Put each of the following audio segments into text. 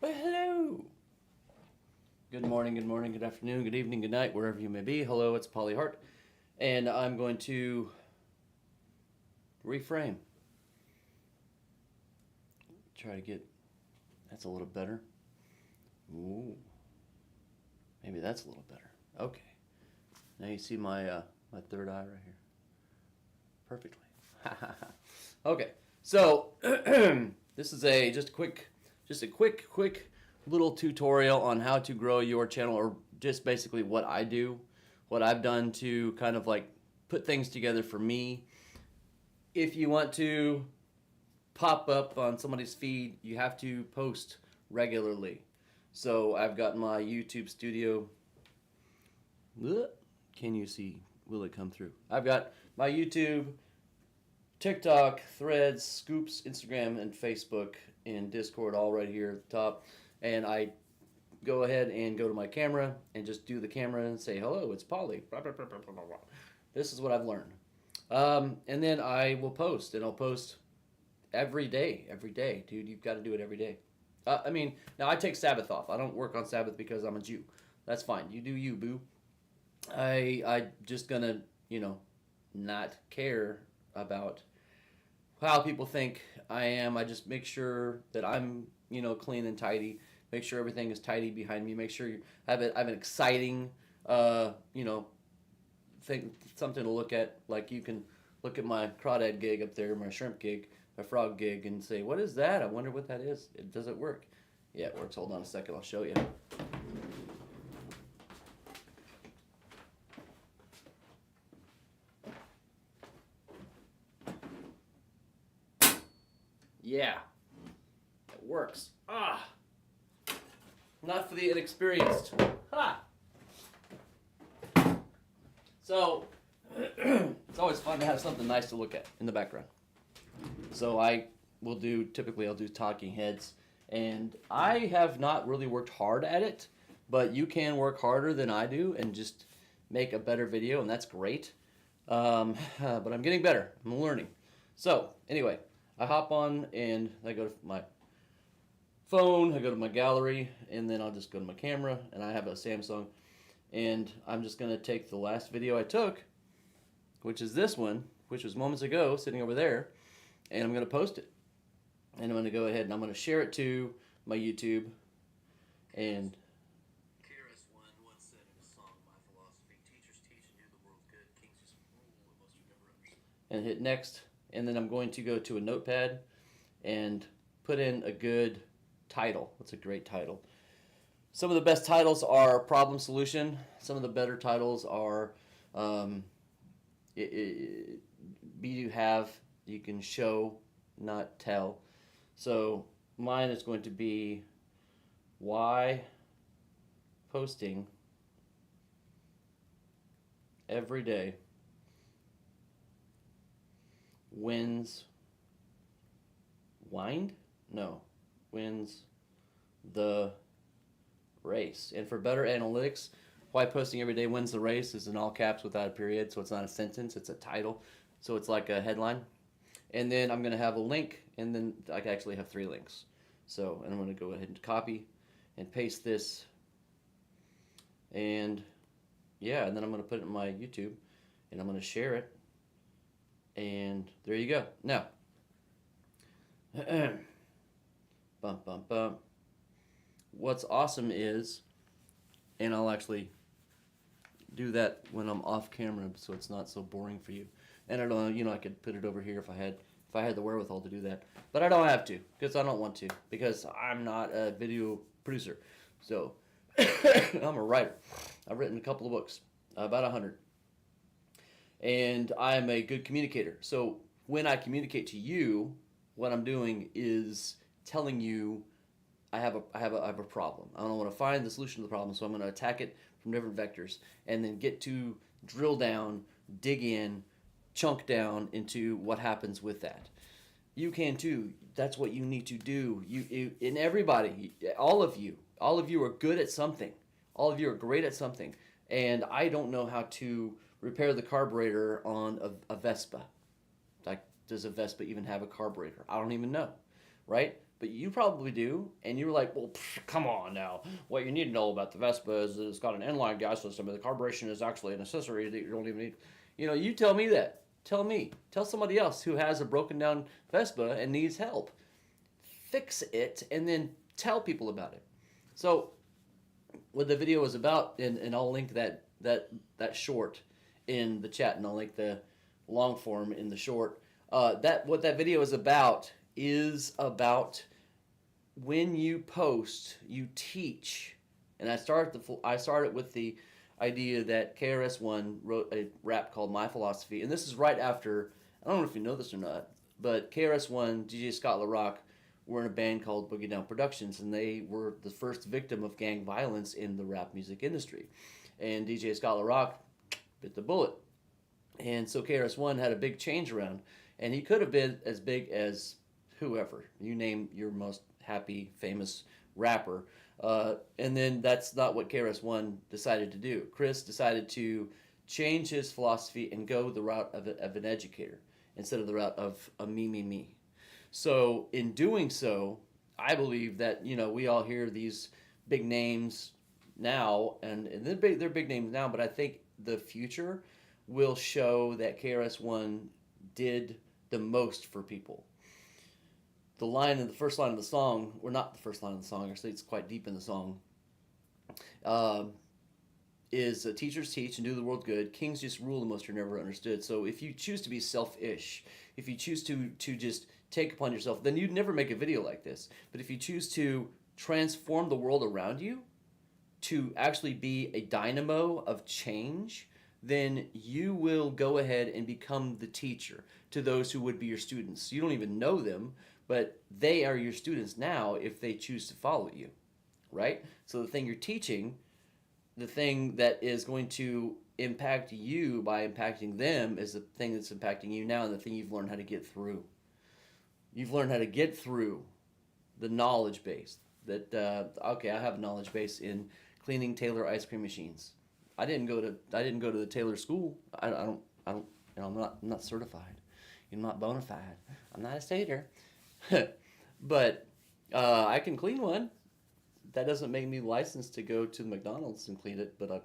Well, hello. Good morning, good afternoon, good evening, good night, wherever you may be. Hello, it's Pauly Hart, and I'm going to reframe. Try to get, that's a little better. Ooh, maybe that's a little better. Okay. Now you see my my third eye right here. Perfectly. Okay. So this is just a quick little tutorial on how to grow your channel, or just basically what I do, what I've done to kind of like put things together for me. If you want to pop up on somebody's feed, you have to post regularly. So I've got my YouTube studio. Can you see? Will it come through? I've got my YouTube, TikTok, Threads, Scoops, Instagram, and Facebook, and Discord all right here at the top. And I go ahead and go to my camera and just do the camera and say, hello, it's Pauly. This is what I've learned. And then I will post, and I'll post every day, dude. You've got to do it every day. I mean, now I take Sabbath off. I don't work on Sabbath because I'm a Jew. That's fine. You do you, boo. I just gonna, not care about how people think I am. I just make sure that I'm, clean and tidy. Make sure everything is tidy behind me. Make sure I have an exciting, thing, something to look at. Like you can look at my crawdad gig up there, my shrimp gig, my frog gig, and say, what is that? I wonder what that is. Does it work? Yeah, it works. Hold on a second. I'll show you. Yeah, it works. Not for the inexperienced. Ha! So, it's always fun to have something nice to look at in the background. So typically I'll do talking heads, and I have not really worked hard at it, but you can work harder than I do and just make a better video, and that's great. But I'm getting better. I'm learning. So, anyway, I hop on and I go to my phone, I go to my gallery, and then I'll just go to my camera, and I have a Samsung, and I'm just going to take the last video I took, which is this one, which was moments ago, sitting over there, and I'm going to post it. And I'm going to go ahead and I'm going to share it to my YouTube, and hit next, and then I'm going to go to a notepad and put in a good title. What's a great title? Some of the best titles are problem solution. Some of the better titles are be to have, you can show, not tell. So mine is going to be why posting every day wins the race. And for better analytics, why posting every day wins the race is in all caps without a period, so it's not a sentence, it's a title. So it's like a headline. And then I'm going to have a link, and then I actually have 3 links. So, and I'm going to go ahead and copy and paste this. And yeah, and then I'm going to put it in my YouTube, and I'm going to share it. And there you go. Now, what's awesome is, and I'll actually do that when I'm off camera, so it's not so boring for you. And I don't know, I could put it over here if I had the wherewithal to do that, but I don't have to because I don't want to, because I'm not a video producer. So I'm a writer. I've written a couple of books, about 100. And I'm a good communicator. So when I communicate to you, what I'm doing is telling you I have a problem. I don't want to find the solution to the problem, so I'm going to attack it from different vectors, and then get to drill down, dig in, chunk down into what happens with that. You can too. That's what you need to do. And everybody, all of you are good at something. All of you are great at something. And I don't know how to repair the carburetor on a Vespa. Like, does a Vespa even have a carburetor? I don't even know, right? but you probably do. And you were like, well, come on now. What you need to know about the Vespa is that it's got an inline gas system, and the carburation is actually an accessory that you don't even need. You tell me that. Tell me. Tell somebody else who has a broken down Vespa and needs help. Fix it, and then tell people about it. So, what the video is about, and I'll link that short in the chat, and I'll link the long form in the short. What that video is about when you post, you teach. And I started with the idea that KRS-One wrote a rap called My Philosophy, and this is right after, I don't know if you know this or not, but KRS-One, DJ Scott LaRock were in a band called Boogie Down Productions, and they were the first victim of gang violence in the rap music industry. And DJ Scott LaRock bit the bullet. And so KRS-One had a big change around, and he could have been as big as whoever. You name your most happy, famous rapper. And then that's not what KRS-One decided to do. Chris decided to change his philosophy and go the route of an educator instead of the route of a me. So in doing so, I believe that, we all hear these big names now, and they're big names now, but I think the future will show that KRS-One did the most for people. The first line of the song, or not the first line of the song, actually it's quite deep in the song, is teachers teach and do the world good. Kings just rule the most are never understood. So if you choose to be selfish, if you choose to just take upon yourself, then you'd never make a video like this. But if you choose to transform the world around you, to actually be a dynamo of change, then you will go ahead and become the teacher to those who would be your students. You don't even know them, but they are your students now if they choose to follow you, right? So the thing you're teaching, the thing that is going to impact you by impacting them is the thing that's impacting you now, and the thing you've learned how to get through. You've learned how to get through the knowledge base. That I have a knowledge base in cleaning Taylor ice cream machines. I didn't go to the Taylor school. I'm not certified. I'm not bona fide. I'm not a stater. But I can clean one. That doesn't make me licensed to go to McDonald's and clean it. But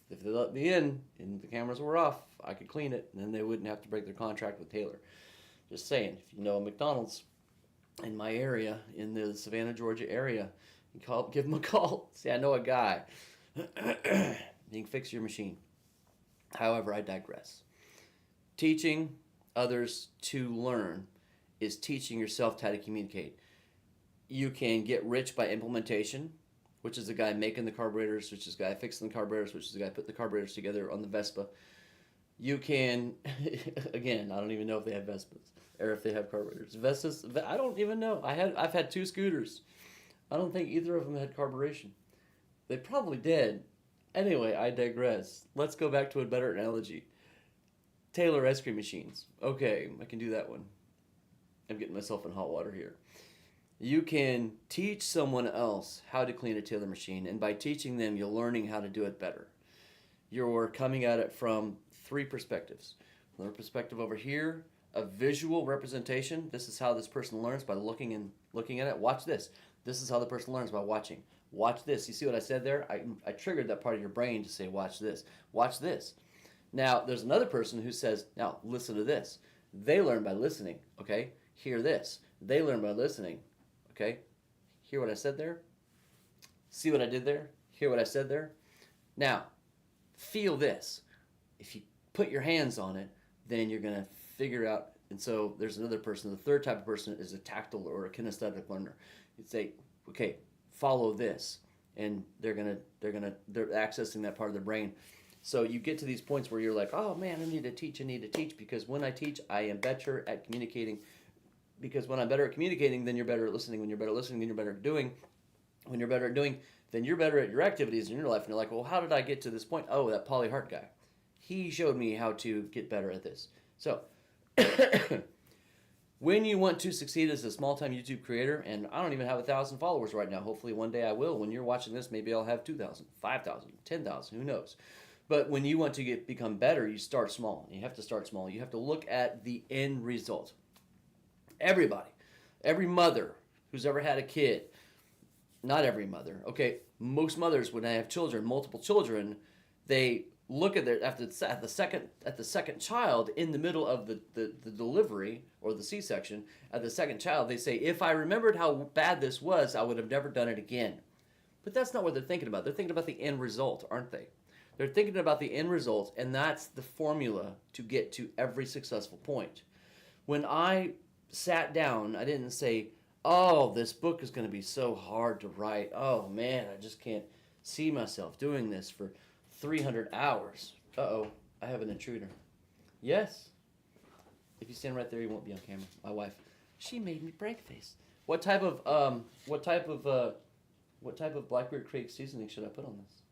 if they let me in and the cameras were off, I could clean it, and then they wouldn't have to break their contract with Taylor. Just saying, if you know a McDonald's in my area, in the Savannah, Georgia area, give them a call. See, I know a guy. He can fix your machine. However, I digress. Teaching others to learn is teaching yourself how to communicate. You can get rich by implementation, which is the guy making the carburetors, which is the guy fixing the carburetors, which is the guy putting the carburetors together on the Vespa. You can, again, I don't even know if they have Vespas or if they have carburetors. Vespas, I don't even know. I've had 2 scooters. I don't think either of them had carburation. They probably did. Anyway, I digress. Let's go back to a better analogy. Taylor ice cream machines. Okay, I can do that one. I'm getting myself in hot water here. You can teach someone else how to clean a Taylor machine, and by teaching them, you're learning how to do it better. You're coming at it from 3 perspectives. Another perspective over here, a visual representation. This is how this person learns, by looking at it. Watch this. This is how the person learns, by watching. Watch this. You see what I said there? I triggered that part of your brain to say, watch this. Watch this. Now, there's another person who says, now, listen to this. They learn by listening, okay? Hear this. They learn by listening, okay? Hear what I said there? See what I did there? Hear what I said there? Now, feel this. If you put your hands on it, then you're going to figure out. And so there's another person. The third type of person is a tactile or a kinesthetic learner. You'd say, okay, follow this, and they're accessing that part of their brain. So you get to these points where you're like, oh man, I need to teach, because when I teach, I am better at communicating. Because when I'm better at communicating, then you're better at listening. When you're better at listening, then you're better at doing. When you're better at doing, then you're better at your activities in your life. And you're like, well, how did I get to this point? Oh, that Pauly Hart guy. He showed me how to get better at this. So when you want to succeed as a small-time YouTube creator, and I don't even have 1,000 followers right now. Hopefully one day I will. When you're watching this, maybe I'll have 2,000, 5,000, 10,000, who knows. But when you want to become better, you start small. You have to start small. You have to look at the end result. Everybody, every mother who's ever had a kid, not every mother, okay, most mothers when they have children, multiple children, they look at their at the second child in the middle of the delivery or the C-section. At the second child, they say, if I remembered how bad this was, I would have never done it again. But that's not what they're thinking about. They're thinking about the end result, aren't they? They're thinking about the end result, and that's the formula to get to every successful point. When I sat down, I didn't say, oh, this book is going to be so hard to write. Oh, man, I just can't see myself doing this for 300 hours. Uh-oh, I have an intruder. Yes. If you stand right there, you won't be on camera. My wife, she made me break face. What type of Blackbeard Creek seasoning should I put on this?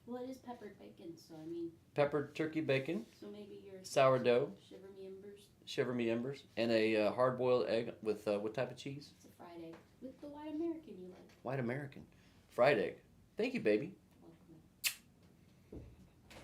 Well, it is peppered bacon, so I mean. Peppered turkey bacon. So maybe your sourdough. Shiver me embers. Shiver me embers, and a hard-boiled egg with what type of cheese? It's a fried egg with the white American you like. White American, fried egg. Thank you, baby. Welcome.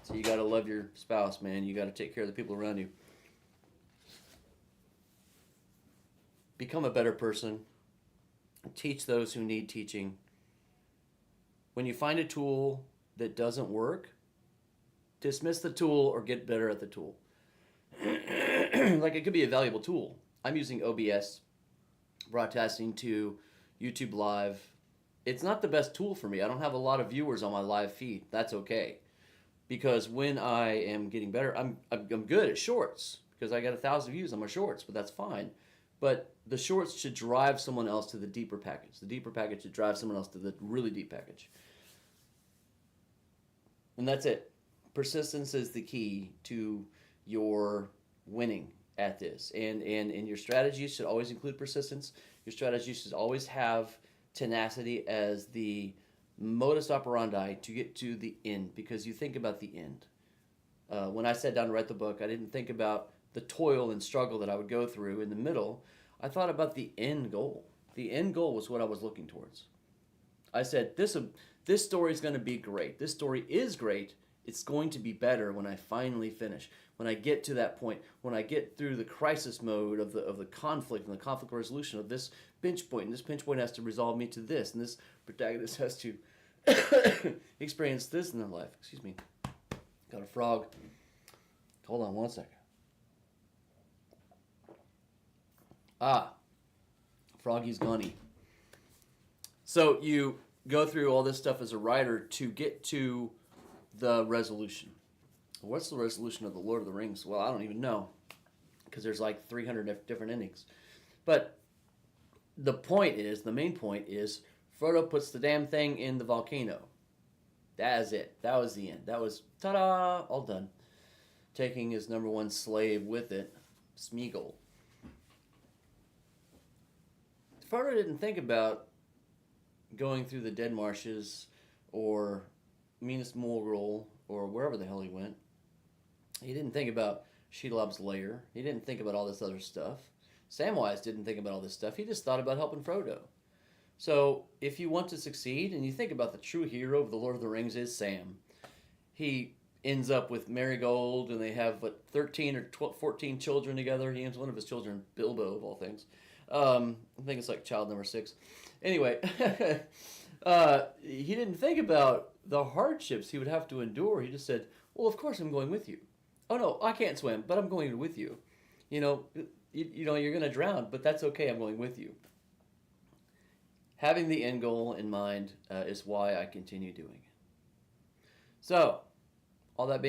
So you gotta love your spouse, man. You gotta take care of the people around you. Become a better person. Teach those who need teaching. When you find a tool that doesn't work, dismiss the tool or get better at the tool. Like, it could be a valuable tool. I'm using OBS, broadcasting to YouTube Live. It's not the best tool for me. I don't have a lot of viewers on my live feed. That's okay. Because when I am getting better, I'm good at shorts because I got 1,000 views on my shorts, but that's fine. But the shorts should drive someone else to the deeper package. The deeper package should drive someone else to the really deep package. And that's it. Persistence is the key to your winning at this. And your strategies should always include persistence. Your strategies should always have tenacity as the modus operandi to get to the end, because you think about the end. When I sat down to write the book, I didn't think about the toil and struggle that I would go through in the middle. I thought about the end goal. The end goal was what I was looking towards. I said, this story is going to be great. This story is great. It's going to be better when I finally finish. When I get to that point, when I get through the crisis mode of the conflict and the conflict resolution of this pinch point, and this pinch point has to resolve me to this, and this protagonist has to experience this in their life. Excuse me. Got a frog. Hold on one second. Froggy's gunny. So you go through all this stuff as a writer to get to the resolution. What's the resolution of the Lord of the Rings? Well, I don't even know, because there's like 300 different endings. But the main point is, Frodo puts the damn thing in the volcano. That is it. That was the end. That was, ta-da, all done. Taking his number one slave with it, Smeagol. Frodo didn't think about going through the Dead Marshes or Minas Morgul or wherever the hell he went. He didn't think about Shelob's lair. He didn't think about all this other stuff. Samwise didn't think about all this stuff. He just thought about helping Frodo. So if you want to succeed, and you think about the true hero of the Lord of the Rings is Sam. He ends up with Marigold, and they have 13 or 14 children together. He ends one of his children, Bilbo, of all things. I think it's like child number 6. Anyway, he didn't think about the hardships he would have to endure. He just said, well, of course I'm going with you. Oh, no, I can't swim, but I'm going with you. You're going to drown, but that's okay. I'm going with you. Having the end goal in mind is why I continue doing it. So, all that being